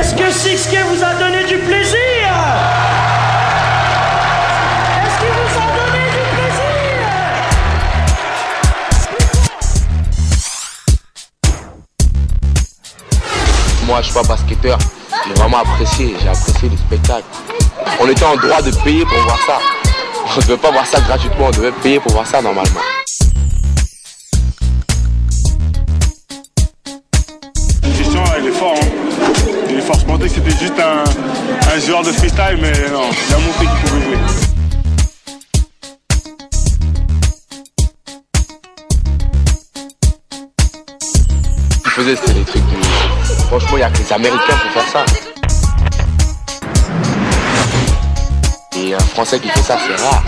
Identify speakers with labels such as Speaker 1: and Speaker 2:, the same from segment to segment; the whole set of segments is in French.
Speaker 1: Est-ce que Six-K vous a donné du plaisir? Est-ce qu'il vous a donné du plaisir?
Speaker 2: Moi, je suis pas basketteur. J'ai vraiment apprécié. J'ai apprécié le spectacle. On était en droit de payer pour voir ça. On ne devait pas voir ça gratuitement. On devait payer pour voir ça normalement.
Speaker 3: Christian, il est fort. Hein. Il est fort. Je pensais que c'était juste un joueur de freestyle, mais non, il a montré qu'il pouvait jouer.
Speaker 2: Ce qu'il faisait, c'était des trucs du... Franchement, il n'y a que les Américains pour faire ça. Et un Français qui fait ça, c'est rare.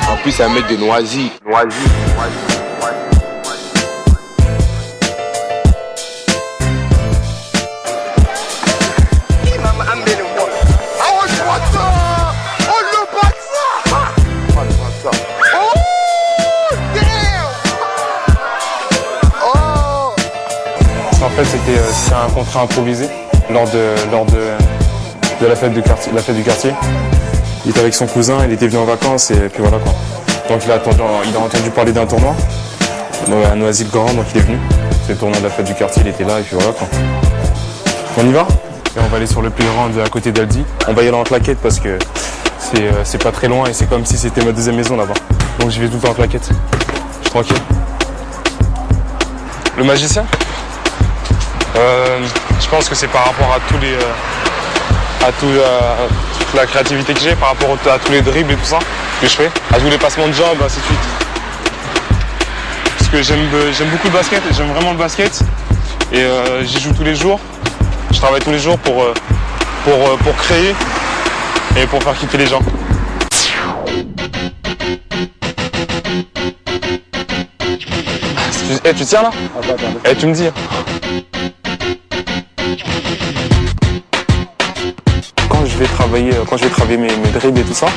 Speaker 2: En plus, c'est un mec de Noisy.
Speaker 4: En fait, c'est un contrat improvisé lors de la fête du quartier. Il était avec son cousin, il était venu en vacances et puis voilà quoi. Donc il a entendu parler d'un tournoi à Noisy-le-Grand, donc il est venu. C'est le tournoi de la fête du quartier, il était là et puis voilà quoi. On y va? Et on va aller sur le playground à côté d'Aldi. On va y aller en claquette parce que c'est pas très loin et c'est comme si c'était ma deuxième maison là-bas. Donc j'y vais tout le temps en claquette. Je suis tranquille. Le magicien? Je pense que c'est par rapport à toute la créativité que j'ai, par rapport à tous les dribbles et tout ça que je fais, à tous les passements de jambes, ainsi de suite. Parce que j'aime beaucoup le basket, j'aime vraiment le basket et j'y joue tous les jours. Je travaille tous les jours pour créer et pour faire kiffer les gens. Tu tiens là? Tu me dis. Quand je vais travailler mes dribbles et tout ça,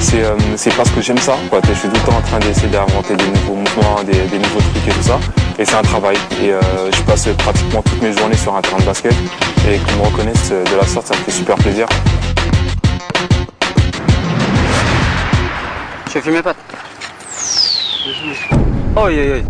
Speaker 4: c'est parce que j'aime ça, quoi. Je suis tout le temps en train d'essayer d'inventer des nouveaux mouvements, des nouveaux trucs et tout ça. Et c'est un travail. Et je passe pratiquement toutes mes journées sur un terrain de basket. Et qu'on me reconnaisse de la sorte, ça me fait super plaisir.
Speaker 5: Je fais mes pattes. Oh, oui.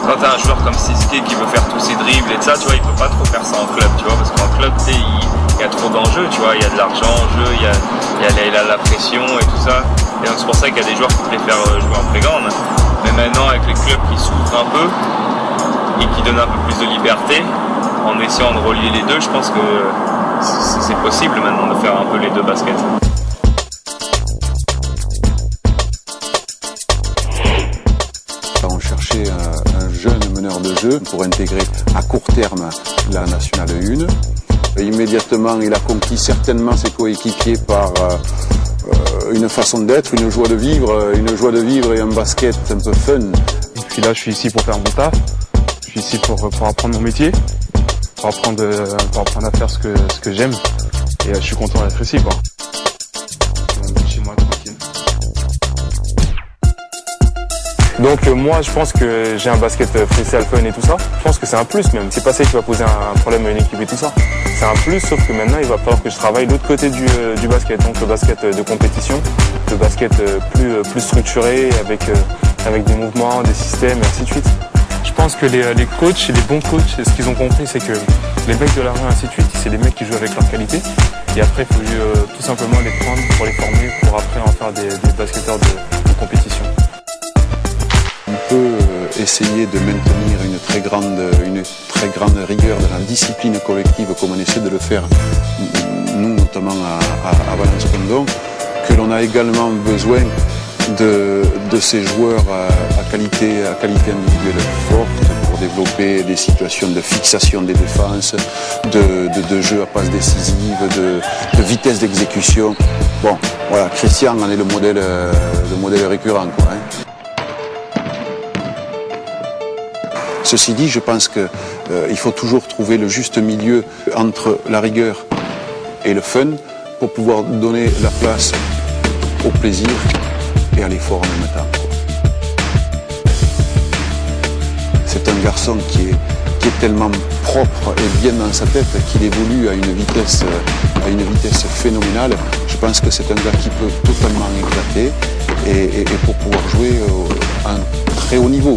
Speaker 6: Quand t'as un joueur comme Six-K qui veut faire tous ses dribbles et tout ça, tu vois, il peut pas trop faire ça en club, tu vois, parce qu'en club, tu sais, il y a trop d'enjeux, tu vois, il y a de l'argent en jeu, il y a la pression et tout ça. Et donc c'est pour ça qu'il y a des joueurs qui préfèrent jouer en playground. Mais maintenant, avec les clubs qui s'ouvrent un peu et qui donnent un peu plus de liberté, en essayant de relier les deux, je pense que c'est possible maintenant de faire un peu les deux baskets.
Speaker 7: On cherchait un jeune meneur de jeu pour intégrer à court terme la Nationale 1. Immédiatement, il a conquis certainement ses coéquipiers par une façon d'être, une joie de vivre et un basket un peu fun.
Speaker 4: Et puis là, je suis ici pour faire mon taf. Je suis ici pour apprendre mon métier, pour apprendre à faire ce que j'aime. Et je suis content d'être ici, quoi. Chez moi, tranquille. Donc moi je pense que j'ai un basket freestyle fun et tout ça. Je pense que c'est un plus même. C'est pas ça qui va poser un problème à une équipe et tout ça. C'est un plus, sauf que maintenant il va falloir que je travaille l'autre côté du basket. Donc le basket de compétition, le basket plus structuré avec des mouvements, des systèmes et ainsi de suite. Je pense que les coachs et les bons coachs, ce qu'ils ont compris, c'est que les mecs de la rue et ainsi de suite, c'est des mecs qui jouent avec leur qualité. Et après il faut tout simplement les prendre pour les former, pour après en faire des basketteurs de compétition.
Speaker 7: On peut essayer de maintenir une très grande rigueur dans la discipline collective comme on essaie de le faire, nous notamment à Valence-Condon, que l'on a également besoin de ces joueurs à qualité individuelle forte pour développer des situations de fixation des défenses, de jeu à passe décisive, de vitesse d'exécution. Bon, voilà, Christian en est le modèle récurrent, quoi, hein. Ceci dit, je pense qu'il faut toujours trouver le juste milieu entre la rigueur et le fun pour pouvoir donner la place au plaisir et à l'effort en même temps. C'est un garçon qui est tellement propre et bien dans sa tête qu'il évolue à une vitesse phénoménale. Je pense que c'est un gars qui peut totalement éclater et pour pouvoir jouer à un très haut niveau.